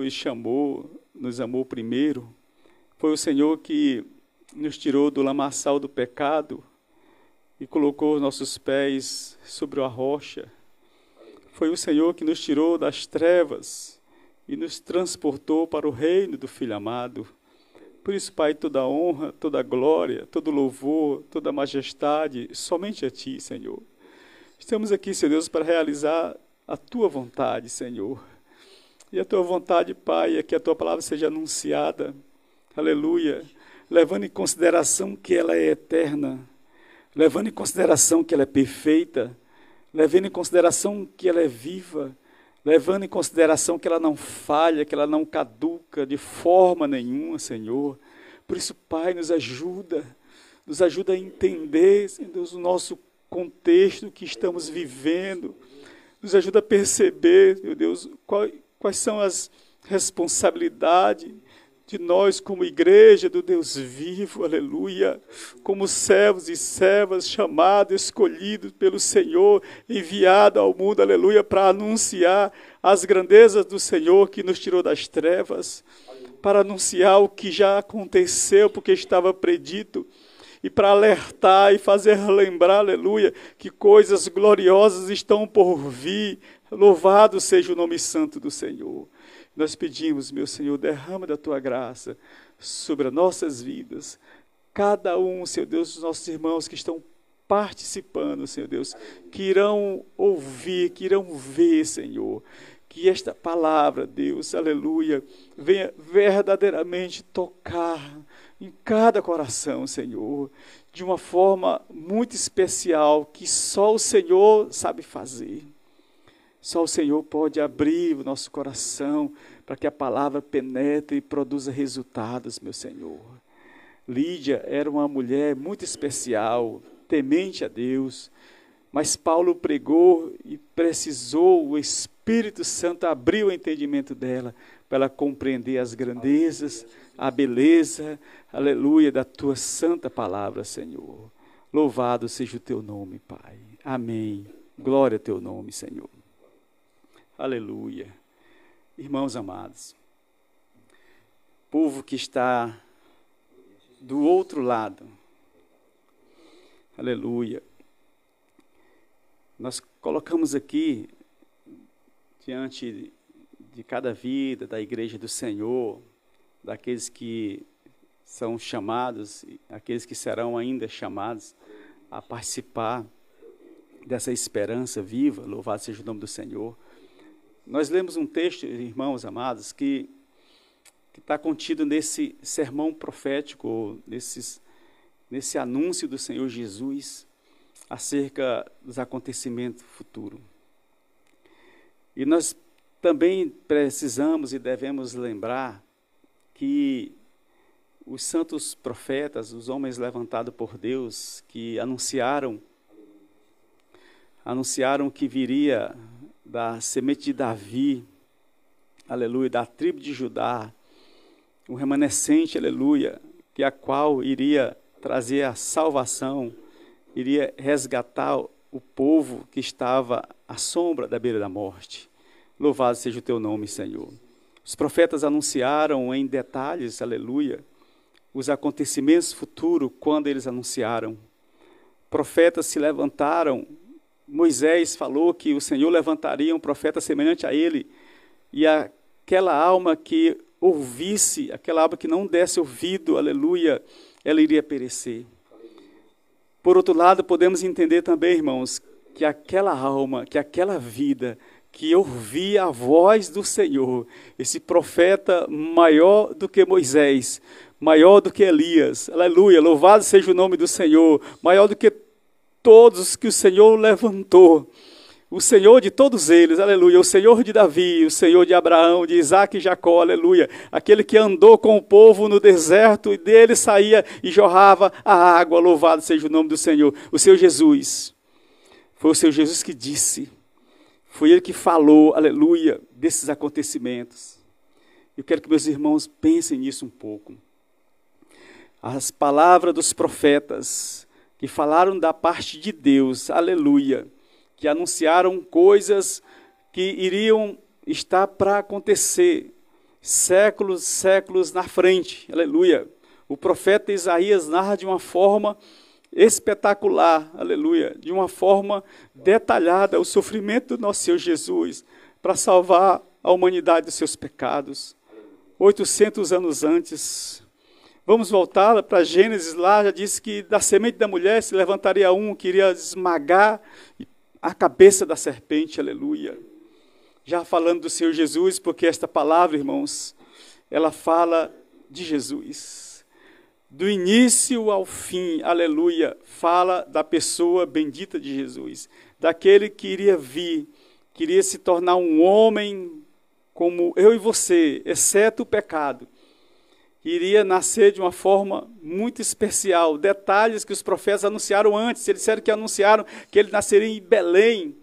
nos chamou, nos amou primeiro. Foi o Senhor que nos tirou do lamaçal do pecado e colocou nossos pés sobre a rocha. Foi o Senhor que nos tirou das trevas e nos transportou para o reino do Filho amado. Por isso, Pai, toda honra, toda glória, todo louvor, toda majestade, somente a Ti, Senhor. Estamos aqui, Senhor Deus, para realizar a Tua vontade, Senhor. E a Tua vontade, Pai, é que a Tua palavra seja anunciada, aleluia, levando em consideração que ela é eterna, levando em consideração que ela é perfeita, levando em consideração que ela é viva, levando em consideração que ela não falha, que ela não caduca de forma nenhuma, Senhor. Por isso, Pai, nos ajuda a entender, Senhor Deus, o nosso contexto que estamos vivendo, nos ajuda a perceber, meu Deus, quais são as responsabilidades de nós como igreja do Deus vivo, aleluia, como servos e servas chamados, escolhidos pelo Senhor, enviados ao mundo, aleluia, para anunciar as grandezas do Senhor que nos tirou das trevas, para anunciar o que já aconteceu, porque estava predito, e para alertar e fazer lembrar, aleluia, que coisas gloriosas estão por vir. Louvado seja o nome santo do Senhor. Nós pedimos, meu Senhor, derrama da Tua graça sobre as nossas vidas. Cada um, Senhor Deus, dos nossos irmãos que estão participando, Senhor Deus, que irão ouvir, que irão ver, Senhor, que esta palavra, Deus, aleluia, venha verdadeiramente tocar em cada coração, Senhor, de uma forma muito especial, que só o Senhor sabe fazer. Só o Senhor pode abrir o nosso coração para que a palavra penetre e produza resultados, meu Senhor. Lídia era uma mulher muito especial, temente a Deus, mas Paulo pregou e precisou o Espírito Santo abrir o entendimento dela para ela compreender as grandezas, a beleza, aleluia, da Tua santa palavra, Senhor. Louvado seja o Teu nome, Pai. Amém. Glória ao Teu nome, Senhor. Aleluia. Irmãos amados, povo que está do outro lado, aleluia, nós colocamos aqui, diante de cada vida da igreja do Senhor, daqueles que são chamados, aqueles que serão ainda chamados a participar dessa esperança viva, louvado seja o nome do Senhor. Nós lemos um texto, irmãos amados, que está contido nesse sermão profético, nesse anúncio do Senhor Jesus acerca dos acontecimentos futuros. E nós também precisamos e devemos lembrar que os santos profetas, os homens levantados por Deus, que anunciaram que viria da semente de Davi, aleluia, da tribo de Judá, um remanescente, aleluia, que a qual iria trazer a salvação, iria resgatar o povo que estava à sombra da beira da morte. Louvado seja o Teu nome, Senhor. Os profetas anunciaram em detalhes, aleluia, os acontecimentos futuros quando eles anunciaram. Profetas se levantaram. Moisés falou que o Senhor levantaria um profeta semelhante a ele, e aquela alma que ouvisse, aquela alma que não desse ouvido, aleluia, ela iria perecer. Por outro lado, podemos entender também, irmãos, que aquela alma, que aquela vida que ouvia a voz do Senhor, esse profeta maior do que Moisés, maior do que Elias, aleluia, louvado seja o nome do Senhor, maior do que todos que o Senhor levantou, o Senhor de todos eles, aleluia, o Senhor de Davi, o Senhor de Abraão, de Isaac e Jacó, aleluia, aquele que andou com o povo no deserto e dele saía e jorrava a água, louvado seja o nome do Senhor, o Senhor Jesus. Foi o Senhor Jesus que disse, foi Ele que falou, aleluia, desses acontecimentos. Eu quero que meus irmãos pensem nisso um pouco. As palavras dos profetas que falaram da parte de Deus, aleluia, que anunciaram coisas que iriam estar para acontecer, séculos, séculos na frente, aleluia. O profeta Isaías narra de uma forma espetacular, aleluia, de uma forma detalhada o sofrimento do nosso Senhor Jesus para salvar a humanidade dos seus pecados. 800 anos antes. Vamos voltar para Gênesis, lá já diz que da semente da mulher se levantaria um que iria esmagar a cabeça da serpente, aleluia. Já falando do Senhor Jesus, porque esta palavra, irmãos, ela fala de Jesus. Do início ao fim, aleluia, fala da pessoa bendita de Jesus, daquele que iria vir, queria se tornar um homem como eu e você, exceto o pecado. Iria nascer de uma forma muito especial. Detalhes que os profetas anunciaram antes. Eles disseram que anunciaram que ele nasceria em Belém.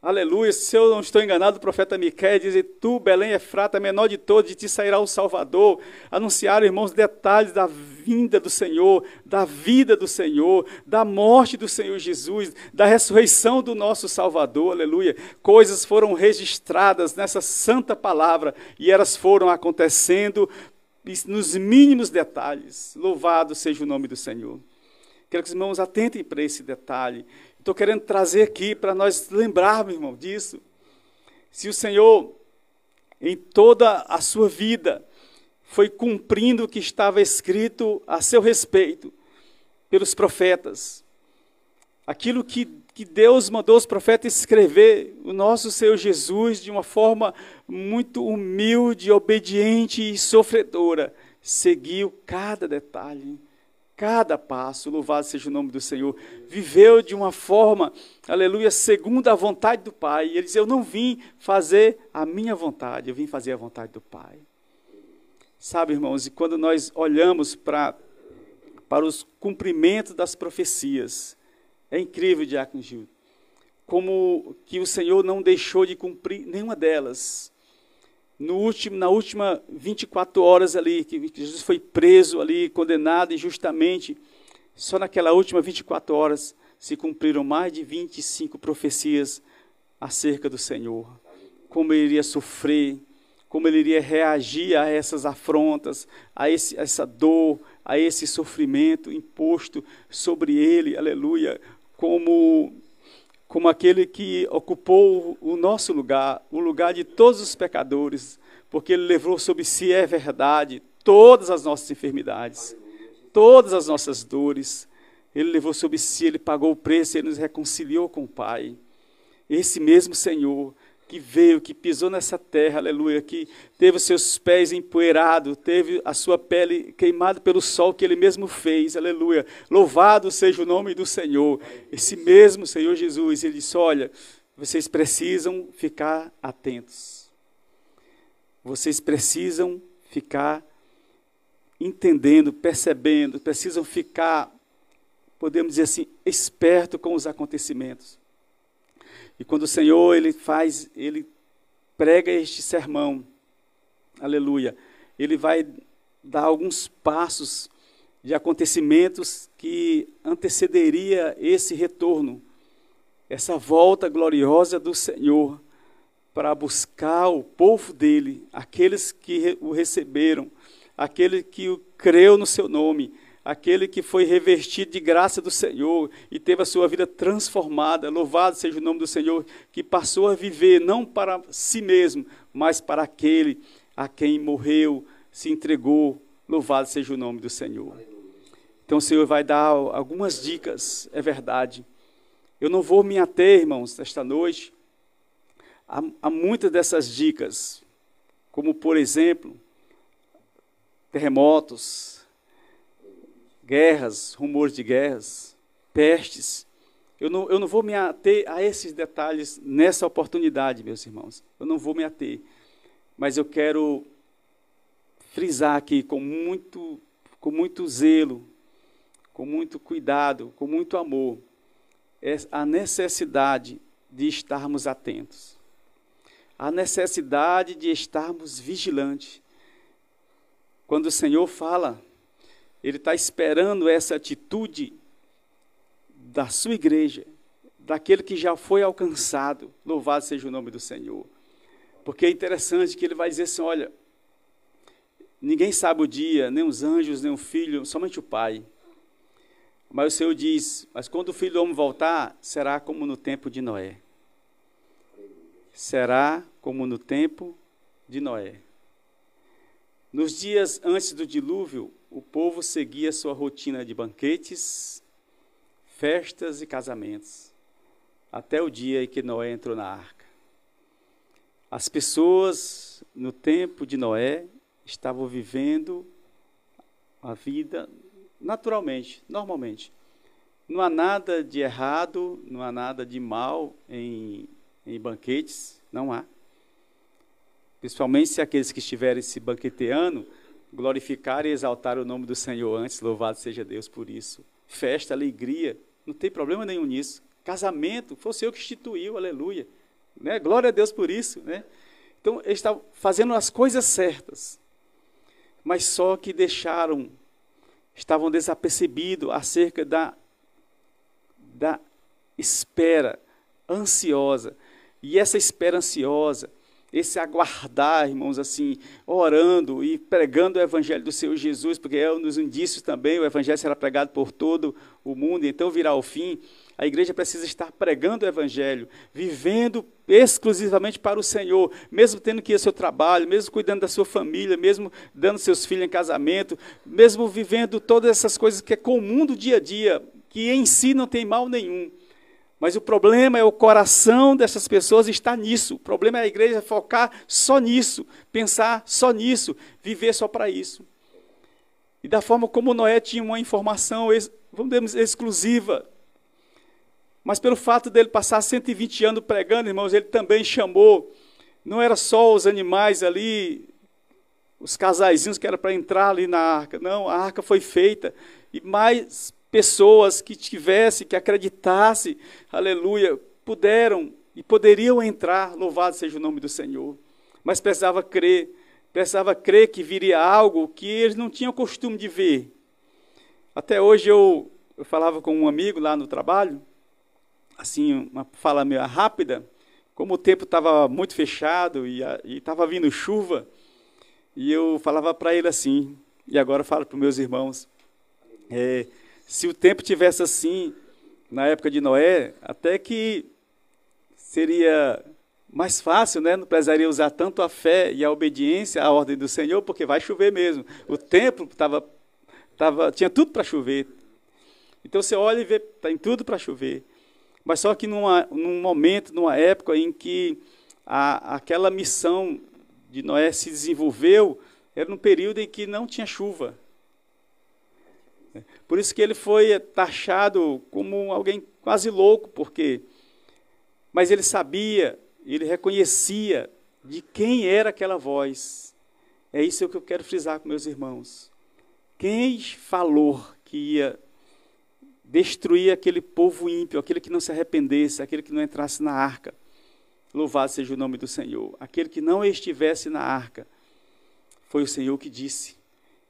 Aleluia. Se eu não estou enganado, o profeta Miqueias diz: tu, Belém Efrata, menor de todos, de ti sairá o Salvador. Anunciaram, irmãos, detalhes da vinda do Senhor, da vida do Senhor, da morte do Senhor Jesus, da ressurreição do nosso Salvador. Aleluia. Coisas foram registradas nessa santa palavra e elas foram acontecendo nos mínimos detalhes. Louvado seja o nome do Senhor. Quero que os irmãos atentem para esse detalhe. Estou querendo trazer aqui para nós lembrarmos, irmão, disso. Se o Senhor, em toda a sua vida, foi cumprindo o que estava escrito a seu respeito pelos profetas, aquilo que Deus mandou os profetas escrever, o nosso Senhor Jesus, de uma forma muito humilde, obediente e sofredora, seguiu cada detalhe, cada passo. Louvado seja o nome do Senhor. Viveu de uma forma, aleluia, segundo a vontade do Pai. Ele diz: eu não vim fazer a minha vontade, eu vim fazer a vontade do Pai. Sabe, irmãos, e quando nós olhamos para os cumprimentos das profecias, é incrível, Diácono Gil, como que o Senhor não deixou de cumprir nenhuma delas. Na última 24 horas ali, que Jesus foi preso ali, condenado injustamente, só naquela última 24 horas se cumpriram mais de 25 profecias acerca do Senhor. Como ele iria sofrer, como ele iria reagir a essas afrontas, a essa dor, a esse sofrimento imposto sobre ele, aleluia, como aquele que ocupou o nosso lugar, o lugar de todos os pecadores, porque ele levou sobre si, é verdade, todas as nossas enfermidades, todas as nossas dores. Ele levou sobre si, ele pagou o preço, ele nos reconciliou com o Pai. Esse mesmo Senhor que veio, que pisou nessa terra, aleluia, que teve os seus pés empoeirados, teve a sua pele queimada pelo sol que ele mesmo fez, aleluia. Louvado seja o nome do Senhor. Esse mesmo Senhor Jesus, ele disse: olha, vocês precisam ficar atentos. Vocês precisam ficar entendendo, percebendo, precisam ficar, podemos dizer assim, esperto com os acontecimentos. E quando o Senhor, ele prega este sermão, aleluia, ele vai dar alguns passos de acontecimentos que antecederia esse retorno, essa volta gloriosa do Senhor, para buscar o povo dele, aqueles que o receberam, aquele que o creu no seu nome, aquele que foi revestido de graça do Senhor e teve a sua vida transformada. Louvado seja o nome do Senhor, que passou a viver não para si mesmo, mas para aquele a quem morreu, se entregou. Louvado seja o nome do Senhor. Então o Senhor vai dar algumas dicas, é verdade. Eu não vou me ater, irmãos, esta noite, a muitas dessas dicas, como por exemplo, terremotos, guerras, rumores de guerras, pestes. Eu não vou me ater a esses detalhes nessa oportunidade, meus irmãos. Eu não vou me ater. Mas eu quero frisar aqui com muito zelo, com muito cuidado, com muito amor, a necessidade de estarmos atentos. A necessidade de estarmos vigilantes. Quando o Senhor fala, Ele está esperando essa atitude da sua igreja, daquele que já foi alcançado. Louvado seja o nome do Senhor. Porque é interessante que Ele vai dizer assim: olha, Ninguém sabe o dia, nem os anjos, nem o filho, somente o Pai. Mas o Senhor diz, mas quando o Filho do Homem voltar, será como no tempo de Noé. Será como no tempo de Noé. Nos dias antes do dilúvio, o povo seguia sua rotina de banquetes, festas e casamentos, até o dia em que Noé entrou na arca. As pessoas, no tempo de Noé, estavam vivendo a vida naturalmente, normalmente. Não há nada de errado, não há nada de mal em banquetes, não há. Principalmente se aqueles que estiverem se banqueteando, glorificar e exaltar o nome do Senhor antes, louvado seja Deus por isso. Festa, alegria, não tem problema nenhum nisso. Casamento, foi o Senhor que instituiu, aleluia. Né? Glória a Deus por isso. Né? Então, eles estavam fazendo as coisas certas, mas só que estavam desapercebidos acerca da espera ansiosa. E essa espera ansiosa, esse aguardar, irmãos, assim, orando e pregando o Evangelho do Senhor Jesus, porque nos indícios também o Evangelho será pregado por todo o mundo, então virá o fim. A igreja precisa estar pregando o Evangelho, vivendo exclusivamente para o Senhor, mesmo tendo que ir ao seu trabalho, mesmo cuidando da sua família, mesmo dando seus filhos em casamento, mesmo vivendo todas essas coisas que é comum do dia a dia, que em si não tem mal nenhum. Mas o problema é o coração dessas pessoas estar nisso. O problema é a igreja focar só nisso, pensar só nisso, viver só para isso. E da forma como Noé tinha uma informação, vamos dizer, exclusiva, mas pelo fato dele passar 120 anos pregando, irmãos, ele também chamou, não era só os animais ali, os casaizinhos que era para entrar ali na arca, não, a arca foi feita, e mais pessoas que tivessem, que acreditassem, aleluia, puderam e poderiam entrar, louvado seja o nome do Senhor, mas precisava crer que viria algo que eles não tinham costume de ver. Até hoje eu falava com um amigo lá no trabalho, assim, uma fala meio rápida, como o tempo estava muito fechado e estava vindo chuva, e eu falava para ele assim, e agora eu falo para os meus irmãos, se o tempo tivesse assim, na época de Noé, até que seria mais fácil, né? Não precisaria usar tanto a fé e a obediência à ordem do Senhor, porque vai chover mesmo. O tempo tinha tudo para chover. Então você olha e vê, tem tudo para chover. Mas só que num momento, numa época em que aquela missão de Noé se desenvolveu, era num período em que não tinha chuva. Por isso que ele foi taxado como alguém quase louco, mas ele sabia, ele reconhecia de quem era aquela voz. É isso que eu quero frisar com meus irmãos. Quem falou que ia destruir aquele povo ímpio, aquele que não se arrependesse, aquele que não entrasse na arca? Louvado seja o nome do Senhor. Aquele que não estivesse na arca, foi o Senhor que disse.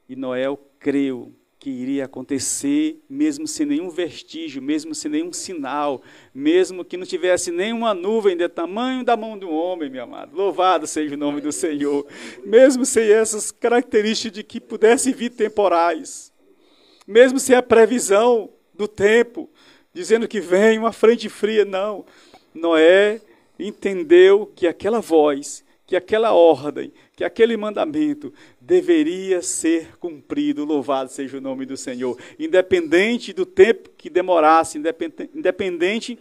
E Noé creu que iria acontecer, mesmo sem nenhum vestígio, mesmo sem nenhum sinal, mesmo que não tivesse nenhuma nuvem do tamanho da mão do homem, meu amado. Louvado seja o nome do Senhor. Mesmo sem essas características de que pudesse vir temporais, mesmo sem a previsão do tempo, dizendo que vem uma frente fria, não. Noé entendeu que aquela voz, que aquela ordem, que aquele mandamento deveria ser cumprido, louvado seja o nome do Senhor, independente do tempo que demorasse, independente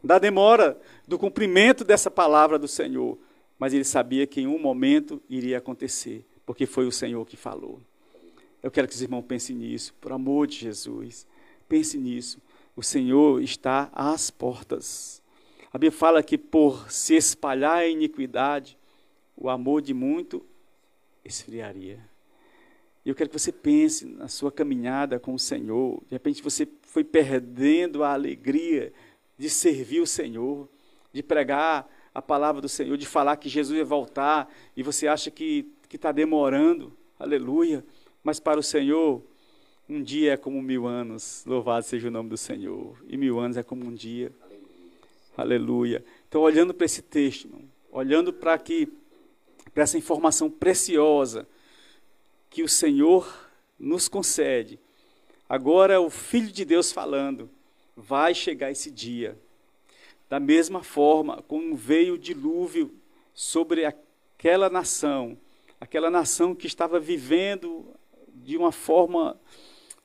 da demora, do cumprimento dessa palavra do Senhor, mas ele sabia que em um momento iria acontecer, porque foi o Senhor que falou. Eu quero que os irmãos pensem nisso, por amor de Jesus, pense nisso, o Senhor está às portas. A Bíblia fala que por se espalhar a iniquidade, o amor de muito esfriaria. E eu quero que você pense na sua caminhada com o Senhor. De repente você foi perdendo a alegria de servir o Senhor, de pregar a palavra do Senhor, de falar que Jesus ia voltar, e você acha que está demorando. Aleluia. Mas para o Senhor, um dia é como 1000 anos. Louvado seja o nome do Senhor. E 1000 anos é como um dia. Aleluia. Então, olhando para esse texto, olhando para essa informação preciosa, que o Senhor nos concede. Agora o Filho de Deus falando, vai chegar esse dia. Da mesma forma como veio o dilúvio sobre aquela nação que estava vivendo de uma forma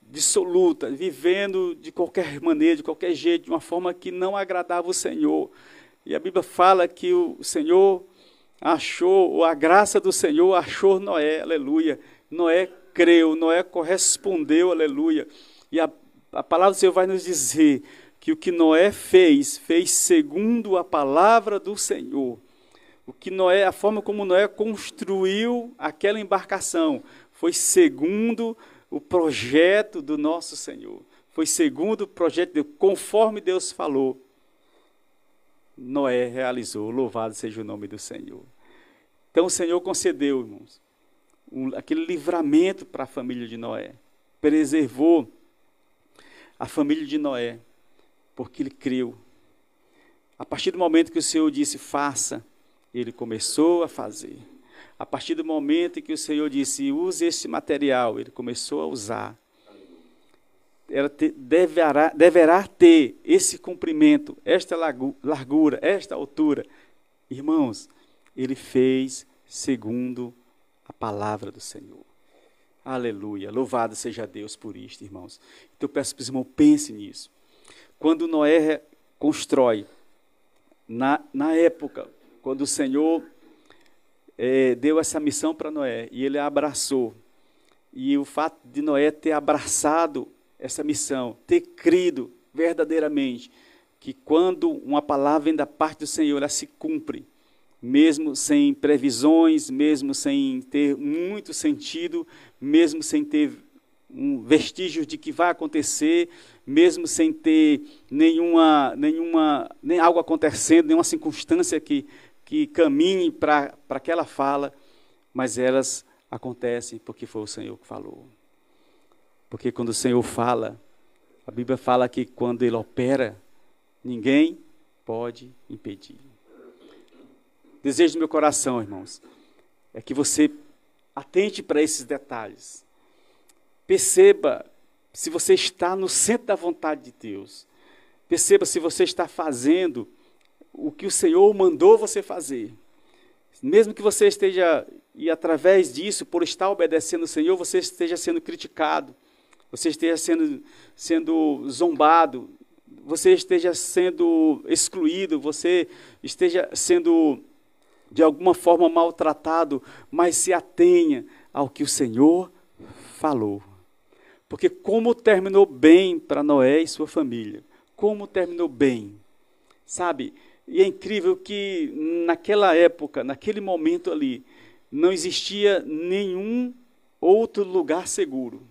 dissoluta, vivendo de qualquer maneira, de qualquer jeito, de uma forma que não agradava o Senhor. E a Bíblia fala que o Senhor achou, ou a graça do Senhor achou Noé, aleluia. Noé creu, Noé correspondeu, aleluia. E a palavra do Senhor vai nos dizer que o que Noé fez segundo a palavra do Senhor. A forma como Noé construiu aquela embarcação foi segundo o projeto do nosso Senhor. Foi segundo o projeto de Deus, conforme Deus falou. Noé realizou, louvado seja o nome do Senhor. Então o Senhor concedeu, irmãos, aquele livramento para a família de Noé. Preservou a família de Noé, porque ele creu. A partir do momento que o Senhor disse, faça, ele começou a fazer. A partir do momento em que o Senhor disse, use esse material, ele começou a usar. Deverá ter esse comprimento, esta largura, esta altura. Irmãos, ele fez segundo a palavra do Senhor. Aleluia, louvado seja Deus por isto, irmãos. Então eu peço para os irmãos, pense nisso. Quando Noé constrói, na época, quando o Senhor deu essa missão para Noé, e ele a abraçou, e o fato de Noé ter abraçado essa missão, ter crido verdadeiramente, que quando uma palavra vem da parte do Senhor, ela se cumpre, mesmo sem previsões, mesmo sem ter muito sentido, mesmo sem ter um vestígio de que vai acontecer, mesmo sem ter nem algo acontecendo, nenhuma circunstância que caminhe para aquela fala, mas elas acontecem porque foi o Senhor que falou. Porque quando o Senhor fala, a Bíblia fala que quando Ele opera, ninguém pode impedir. Desejo do meu coração, irmãos, é que você atente para esses detalhes. Perceba se você está no centro da vontade de Deus. Perceba se você está fazendo o que o Senhor mandou você fazer. Mesmo que você esteja, e através disso, por estar obedecendo o Senhor, você esteja sendo criticado, você esteja sendo zombado, você esteja sendo excluído, você esteja sendo de alguma forma maltratado, mas se atenha ao que o Senhor falou. Porque como terminou bem para Noé e sua família, como terminou bem, sabe? E é incrível que naquela época, naquele momento ali, não existia nenhum outro lugar seguro.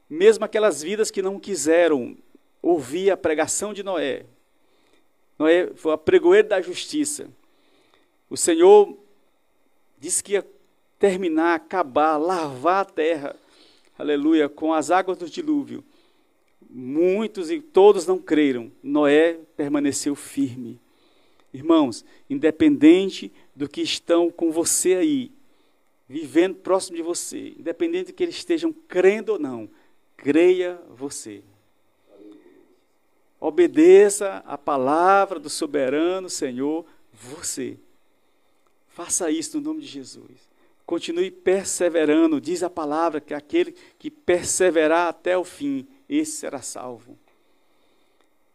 Mesmo aquelas vidas que não quiseram ouvir a pregação de Noé. Noé foi a pregoeiro da justiça. O Senhor disse que ia terminar, acabar, lavar a terra, aleluia, com as águas do dilúvio. Muitos e todos não creram. Noé permaneceu firme. Irmãos, independente do que estão com você aí, vivendo próximo de você, independente de que eles estejam crendo ou não, creia você. Obedeça a palavra do soberano Senhor, você. Faça isso no nome de Jesus. Continue perseverando, diz a palavra que aquele que perseverar até o fim, esse será salvo.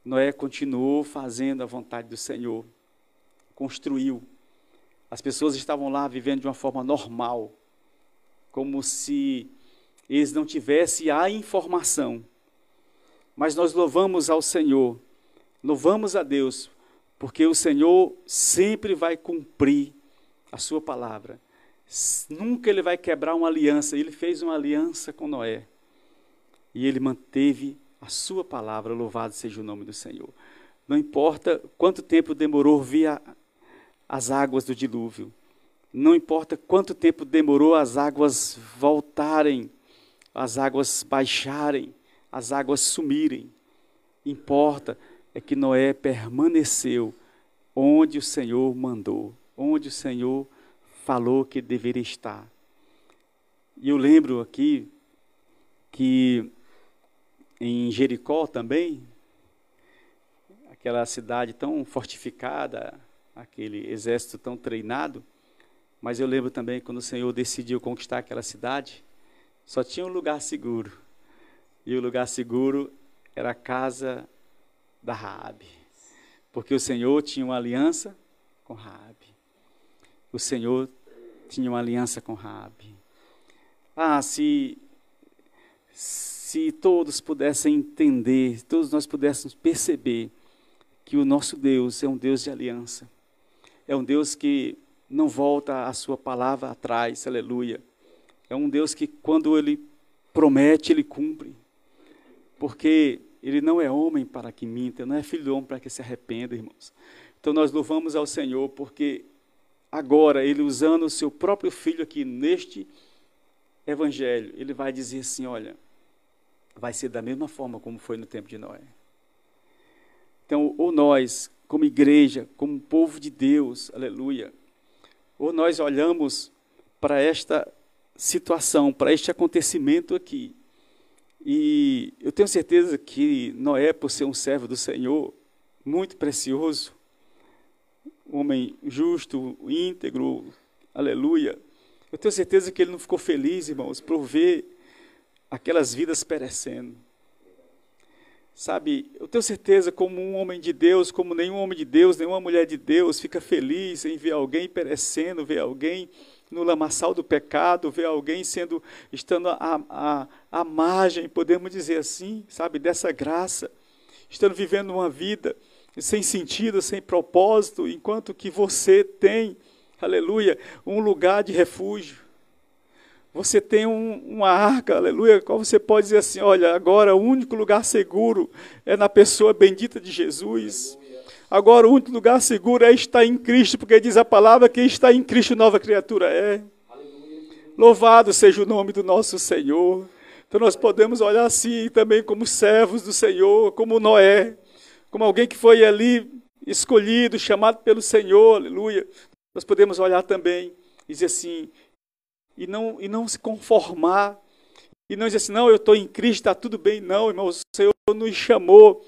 Noé continuou fazendo a vontade do Senhor. Construiu. As pessoas estavam lá vivendo de uma forma normal, como se eles não tivessem a informação. Mas nós louvamos ao Senhor, louvamos a Deus, porque o Senhor sempre vai cumprir a sua palavra. Nunca Ele vai quebrar uma aliança. Ele fez uma aliança com Noé. E Ele manteve a sua palavra, louvado seja o nome do Senhor. Não importa quanto tempo demorou vir as águas do dilúvio. Não importa quanto tempo demorou as águas voltarem, as águas baixarem, as águas sumirem. Importa é que Noé permaneceu onde o Senhor mandou, onde o Senhor falou que deveria estar. E eu lembro aqui que em Jericó também, aquela cidade tão fortificada, aquele exército tão treinado, mas eu lembro também quando o Senhor decidiu conquistar aquela cidade, só tinha um lugar seguro. E o lugar seguro era a casa da Raabe. Porque o Senhor tinha uma aliança com Raabe. O Senhor tinha uma aliança com Raabe. Se todos pudessem entender, todos nós pudéssemos perceber que o nosso Deus é um Deus de aliança. É um Deus que não volta a sua palavra atrás, aleluia. É um Deus que quando Ele promete, Ele cumpre. Porque Ele não é homem para que minta, não é filho do homem para que se arrependa, irmãos. Então nós louvamos ao Senhor, porque agora Ele usando o seu próprio Filho aqui neste Evangelho, Ele vai dizer assim, olha, vai ser da mesma forma como foi no tempo de Noé. Então, ou nós, como igreja, como povo de Deus, aleluia, ou nós olhamos para esta situação, para este acontecimento aqui, e eu tenho certeza que Noé, por ser um servo do Senhor, muito precioso, um homem justo, íntegro, aleluia, eu tenho certeza que ele não ficou feliz, irmãos, por ver aquelas vidas perecendo. Sabe, eu tenho certeza, como um homem de Deus, como nenhum homem de Deus, nenhuma mulher de Deus, fica feliz em ver alguém perecendo, ver alguém no lamaçal do pecado, ver alguém estando à margem, podemos dizer assim, sabe, dessa graça, estando vivendo uma vida sem sentido, sem propósito, enquanto que você tem, aleluia, um lugar de refúgio. Você tem uma arca, aleluia, qual você pode dizer assim, olha, agora o único lugar seguro é na pessoa bendita de Jesus. Agora o único lugar seguro é estar em Cristo, porque diz a palavra que está em Cristo nova criatura é. Louvado seja o nome do nosso Senhor. Então nós podemos olhar assim também como servos do Senhor, como Noé, como alguém que foi ali escolhido, chamado pelo Senhor, aleluia. Nós podemos olhar também e dizer assim, e não se conformar, e não dizer assim, não, eu estou em Cristo, está tudo bem, não, irmão, o Senhor nos chamou,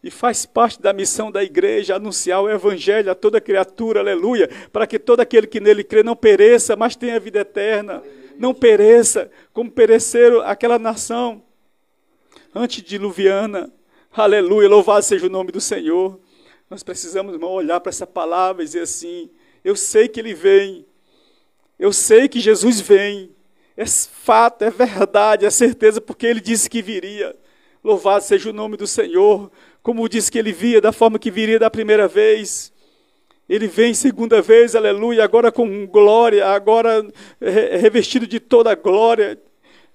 e faz parte da missão da igreja, anunciar o Evangelho a toda criatura, aleluia, para que todo aquele que nele crê não pereça, mas tenha vida eterna, não pereça, como pereceram aquela nação antediluviana, aleluia, louvado seja o nome do Senhor. Nós precisamos, irmão, olhar para essa palavra e dizer assim, eu sei que Ele vem, eu sei que Jesus vem, é fato, é verdade, é certeza, porque Ele disse que viria. Louvado seja o nome do Senhor, como disse que Ele via, da forma que viria da primeira vez. Ele vem segunda vez, aleluia, agora com glória, agora revestido de toda a glória,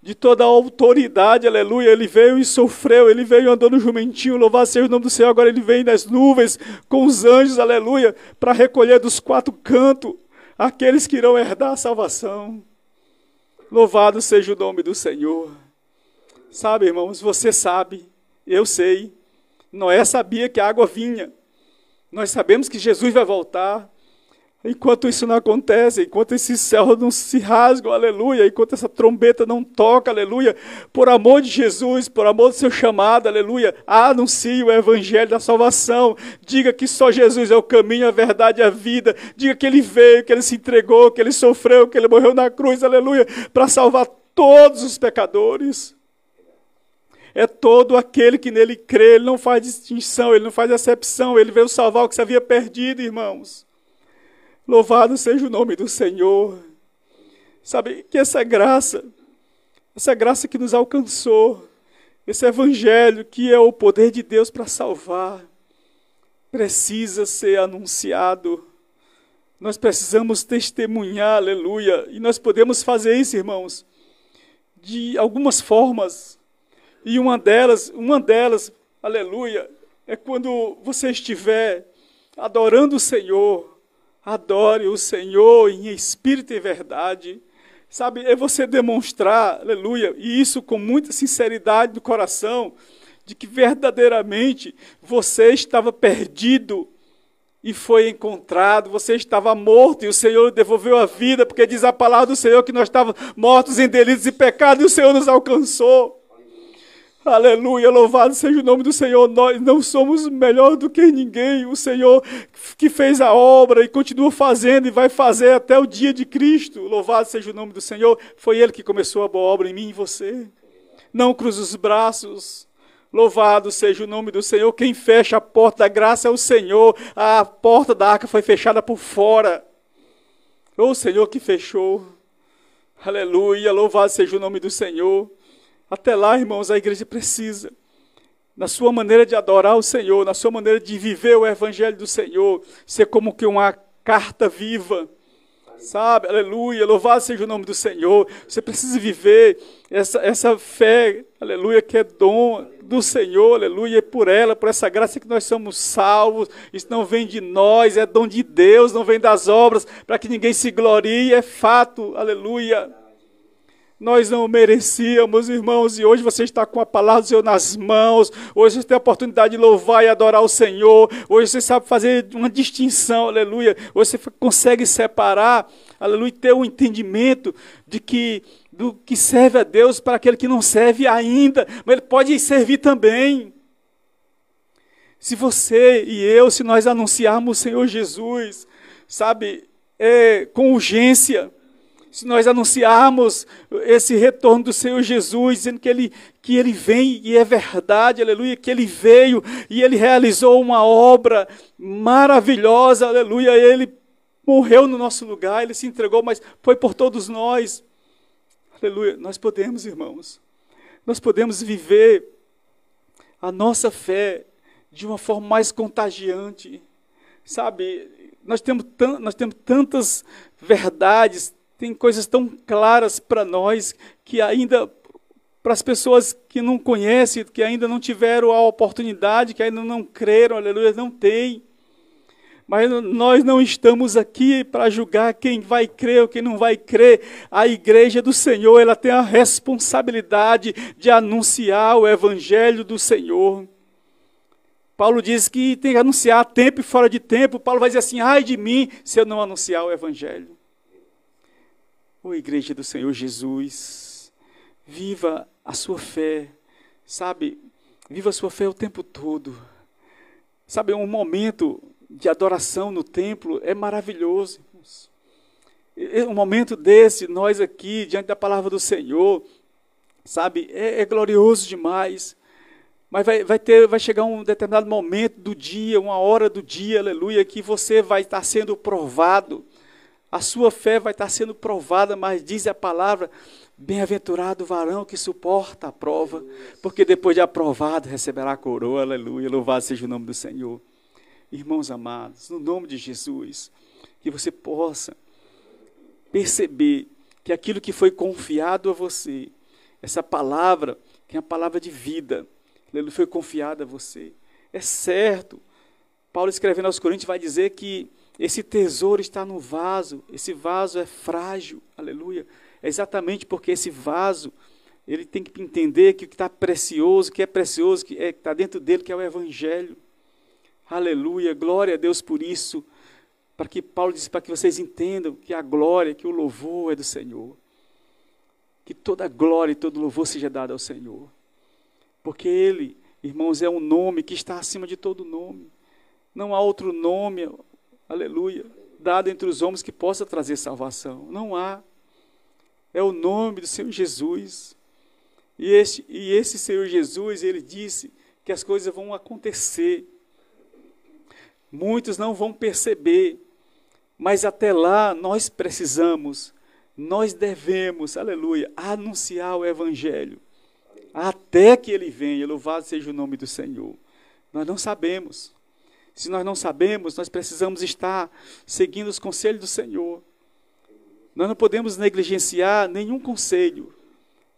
de toda a autoridade, aleluia. Ele veio e sofreu, Ele veio andando no jumentinho, louvado seja o nome do Senhor. Agora Ele vem nas nuvens com os anjos, aleluia, para recolher dos quatro cantos aqueles que irão herdar a salvação. Louvado seja o nome do Senhor. Sabe, irmãos, você sabe, eu sei, Noé sabia que a água vinha. Nós sabemos que Jesus vai voltar. Enquanto isso não acontece, enquanto esses céus não se rasgam, aleluia, enquanto essa trombeta não toca, aleluia, por amor de Jesus, por amor do seu chamado, aleluia, anuncie o Evangelho da salvação, diga que só Jesus é o caminho, a verdade e a vida, diga que Ele veio, que Ele se entregou, que Ele sofreu, que Ele morreu na cruz, aleluia, para salvar todos os pecadores. É todo aquele que nele crê, Ele não faz distinção, Ele não faz acepção, Ele veio salvar o que se havia perdido, irmãos. Louvado seja o nome do Senhor. Sabe, que essa graça que nos alcançou, esse Evangelho que é o poder de Deus para salvar, precisa ser anunciado. Nós precisamos testemunhar, aleluia. E nós podemos fazer isso, irmãos, de algumas formas. E uma delas, aleluia, é quando você estiver adorando o Senhor. Adore o Senhor em espírito e verdade. Sabe, é você demonstrar, aleluia, e isso com muita sinceridade do coração, de que verdadeiramente você estava perdido e foi encontrado, você estava morto e o Senhor devolveu a vida, porque diz a palavra do Senhor que nós estávamos mortos em delitos e pecados e o Senhor nos alcançou. Aleluia, louvado seja o nome do Senhor. Nós não somos melhor do que ninguém. O Senhor que fez a obra e continua fazendo e vai fazer até o dia de Cristo. Louvado seja o nome do Senhor. Foi Ele que começou a boa obra em mim e em você. Não cruze os braços. Louvado seja o nome do Senhor. Quem fecha a porta da graça é o Senhor. A porta da arca foi fechada por fora. O Senhor que fechou. Aleluia, louvado seja o nome do Senhor. Até lá, irmãos, a igreja precisa, na sua maneira de adorar o Senhor, na sua maneira de viver o Evangelho do Senhor, ser como que uma carta viva, sabe? Aleluia, louvado seja o nome do Senhor. Você precisa viver essa fé, aleluia, que é dom do Senhor, aleluia, e por ela, por essa graça que nós somos salvos. Isso não vem de nós, é dom de Deus, não vem das obras, para que ninguém se glorie, é fato, aleluia. Nós não merecíamos, irmãos, e hoje você está com a palavra do Senhor nas mãos, hoje você tem a oportunidade de louvar e adorar o Senhor, hoje você sabe fazer uma distinção, aleluia, hoje você consegue separar, aleluia, ter um entendimento do que serve a Deus para aquele que não serve ainda, mas ele pode servir também. Se você e eu, se nós anunciarmos o Senhor Jesus, sabe, com urgência, se nós anunciarmos esse retorno do Senhor Jesus, dizendo que Ele vem e é verdade, aleluia, que Ele veio e Ele realizou uma obra maravilhosa, aleluia, Ele morreu no nosso lugar, Ele se entregou, mas foi por todos nós, aleluia. Nós podemos, irmãos, nós podemos viver a nossa fé de uma forma mais contagiante, sabe, nós temos tantas verdades, tem coisas tão claras para nós, que ainda, para as pessoas que não conhecem, que ainda não tiveram a oportunidade, que ainda não creram, aleluia, não tem. Mas nós não estamos aqui para julgar quem vai crer ou quem não vai crer. A igreja do Senhor, ela tem a responsabilidade de anunciar o Evangelho do Senhor. Paulo diz que tem que anunciar a tempo e fora de tempo. Paulo vai dizer assim, ai de mim, se eu não anunciar o Evangelho. Ô igreja do Senhor Jesus, viva a sua fé, sabe, viva a sua fé o tempo todo. Sabe, um momento de adoração no templo é maravilhoso. Um momento desse, nós aqui, diante da palavra do Senhor, sabe, é glorioso demais. Mas vai chegar um determinado momento do dia, uma hora do dia, aleluia, que você vai estar sendo provado. A sua fé vai estar sendo provada, mas diz a palavra, bem-aventurado o varão que suporta a prova, porque depois de aprovado receberá a coroa, aleluia, louvado seja o nome do Senhor. Irmãos amados, no nome de Jesus, que você possa perceber que aquilo que foi confiado a você, essa palavra, que é a palavra de vida, aleluia, foi confiada a você. É certo, Paulo escrevendo aos Coríntios vai dizer que esse tesouro está no vaso, esse vaso é frágil, aleluia. É exatamente porque esse vaso, ele tem que entender que o que está precioso, que está dentro dele, que é o Evangelho. Aleluia, glória a Deus por isso. Para que Paulo disse, para que vocês entendam que a glória, que o louvor é do Senhor. Que toda glória e todo louvor seja dado ao Senhor. Porque Ele, irmãos, é um nome que está acima de todo nome. Não há outro nome, aleluia, dado entre os homens que possa trazer salvação. Não há. É o nome do Senhor Jesus. E esse Senhor Jesus, Ele disse que as coisas vão acontecer. Muitos não vão perceber, mas até lá nós precisamos, nós devemos, aleluia, anunciar o Evangelho. Até que Ele venha, louvado seja o nome do Senhor. Nós não sabemos. Se nós não sabemos, nós precisamos estar seguindo os conselhos do Senhor. Nós não podemos negligenciar nenhum conselho,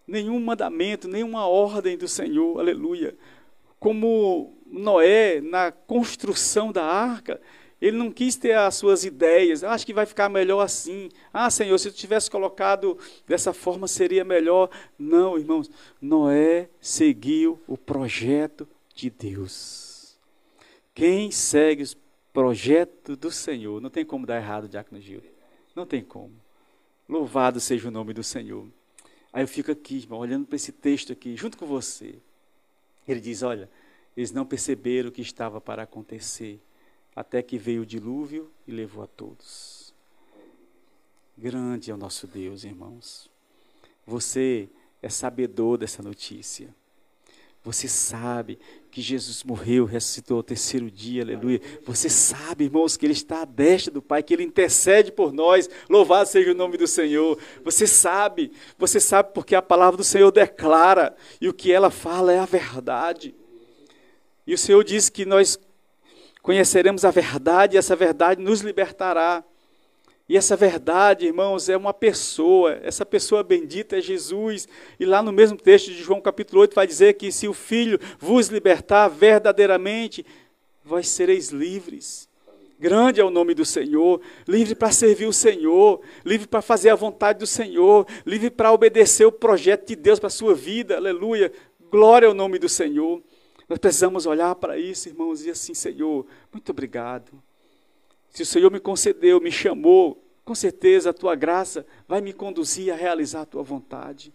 nenhum mandamento, nenhuma ordem do Senhor, aleluia. Como Noé, na construção da arca, ele não quis ter as suas ideias, acho que vai ficar melhor assim. Ah, Senhor, se tu tivesse colocado dessa forma seria melhor. Não, irmãos, Noé seguiu o projeto de Deus. Quem segue Projeto do Senhor. Não tem como dar errado, Diácono Gildo. Não tem como. Louvado seja o nome do Senhor. Aí eu fico aqui, irmão, olhando para esse texto aqui, junto com você. Ele diz, olha, eles não perceberam o que estava para acontecer, até que veio o dilúvio e levou a todos. Grande é o nosso Deus, irmãos. Você é sabedor dessa notícia. Você sabe que Jesus morreu, ressuscitou ao terceiro dia, aleluia. Você sabe, irmãos, que Ele está à destra do Pai, que Ele intercede por nós. Louvado seja o nome do Senhor. Você sabe porque a palavra do Senhor declara, e o que ela fala é a verdade. E o Senhor diz que nós conheceremos a verdade, e essa verdade nos libertará. E essa verdade, irmãos, é uma pessoa, essa pessoa bendita é Jesus. E lá no mesmo texto de João capítulo 8 vai dizer que se o Filho vos libertar verdadeiramente, vós sereis livres. Grande é o nome do Senhor, livre para servir o Senhor, livre para fazer a vontade do Senhor, livre para obedecer o projeto de Deus para a sua vida, aleluia. Glória ao nome do Senhor. Nós precisamos olhar para isso, irmãos, e dizer assim, Senhor, muito obrigado. Se o Senhor me concedeu, me chamou, com certeza a Tua graça vai me conduzir a realizar a Tua vontade.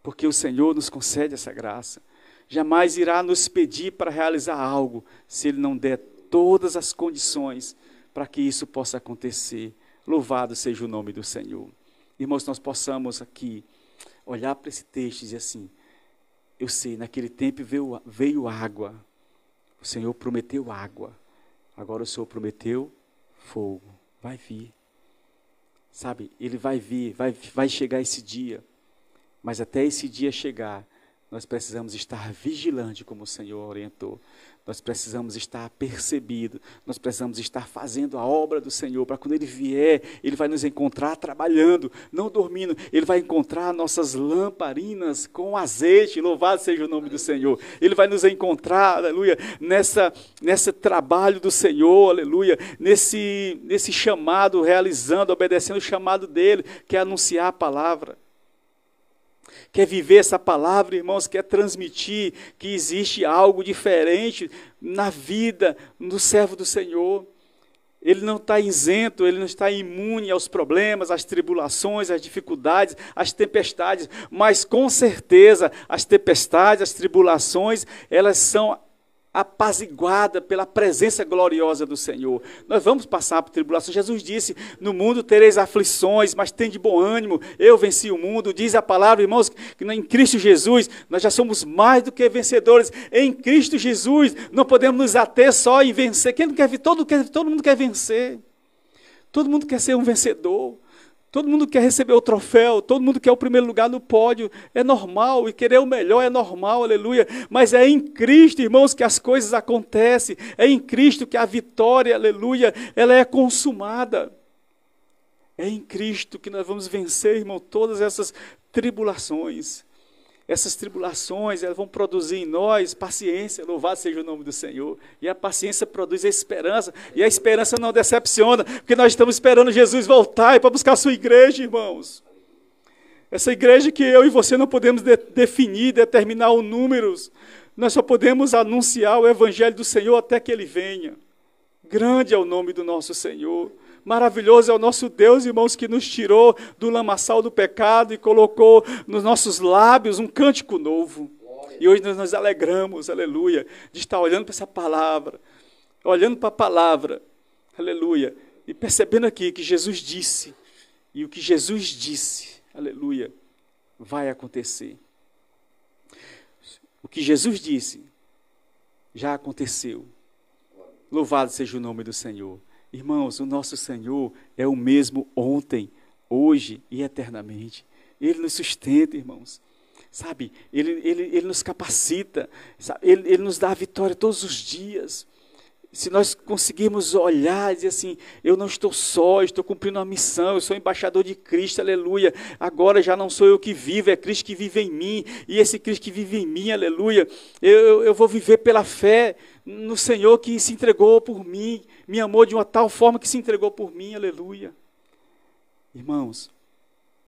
Porque o Senhor nos concede essa graça. Jamais irá nos pedir para realizar algo, se Ele não der todas as condições para que isso possa acontecer. Louvado seja o nome do Senhor. Irmãos, nós possamos aqui olhar para esse texto e dizer assim, eu sei, naquele tempo veio água. O Senhor prometeu água. Agora o Senhor prometeu fogo, vai vir, sabe, ele vai vir, vai chegar esse dia, mas até esse dia chegar, nós precisamos estar vigilantes como o Senhor orientou, nós precisamos estar percebidos, nós precisamos estar fazendo a obra do Senhor, para quando Ele vier, Ele vai nos encontrar trabalhando, não dormindo, Ele vai encontrar nossas lamparinas com azeite, louvado seja o nome do Senhor, Ele vai nos encontrar, aleluia, nesse trabalho do Senhor, aleluia, nesse chamado, realizando, obedecendo o chamado dEle, que é anunciar a palavra. Quer viver essa palavra, irmãos, quer transmitir que existe algo diferente na vida do servo do Senhor. Ele não está isento, ele não está imune aos problemas, às tribulações, às dificuldades, às tempestades, mas com certeza as tempestades, as tribulações, elas são apaziguada pela presença gloriosa do Senhor. Nós vamos passar por tribulação. Jesus disse, no mundo tereis aflições, mas tem de bom ânimo, eu venci o mundo. Diz a palavra, irmãos, que em Cristo Jesus, nós já somos mais do que vencedores. Em Cristo Jesus, não podemos nos ater só em vencer. Quem não quer, todo mundo quer vencer. Todo mundo quer ser um vencedor. Todo mundo quer receber o troféu, todo mundo quer o primeiro lugar no pódio, é normal, e querer o melhor é normal, aleluia, mas é em Cristo, irmãos, que as coisas acontecem, é em Cristo que a vitória, aleluia, ela é consumada, é em Cristo que nós vamos vencer, irmão, todas essas tribulações, elas vão produzir em nós paciência, louvado seja o nome do Senhor, e a paciência produz a esperança, e a esperança não decepciona, porque nós estamos esperando Jesus voltar para buscar a sua igreja, irmãos, essa igreja que eu e você não podemos definir, determinar os números, nós só podemos anunciar o evangelho do Senhor até que Ele venha. Grande é o nome do nosso Senhor. Maravilhoso é o nosso Deus, irmãos, que nos tirou do lamaçal do pecado e colocou nos nossos lábios um cântico novo. E hoje nós nos alegramos, aleluia, de estar olhando para essa palavra, olhando para a palavra, aleluia, e percebendo aqui que Jesus disse, e o que Jesus disse, aleluia, vai acontecer. O que Jesus disse já aconteceu. Louvado seja o nome do Senhor. Irmãos, o nosso Senhor é o mesmo ontem, hoje e eternamente. Ele nos sustenta, irmãos. Sabe, Ele nos capacita, sabe? Ele nos dá a vitória todos os dias. Se nós conseguirmos olhar e dizer assim, eu não estou só, estou cumprindo uma missão, eu sou embaixador de Cristo, aleluia. Agora já não sou eu que vivo, é Cristo que vive em mim. E esse Cristo que vive em mim, aleluia, eu vou viver pela fé no Senhor que se entregou por mim, me amou de uma tal forma que se entregou por mim, aleluia. Irmãos,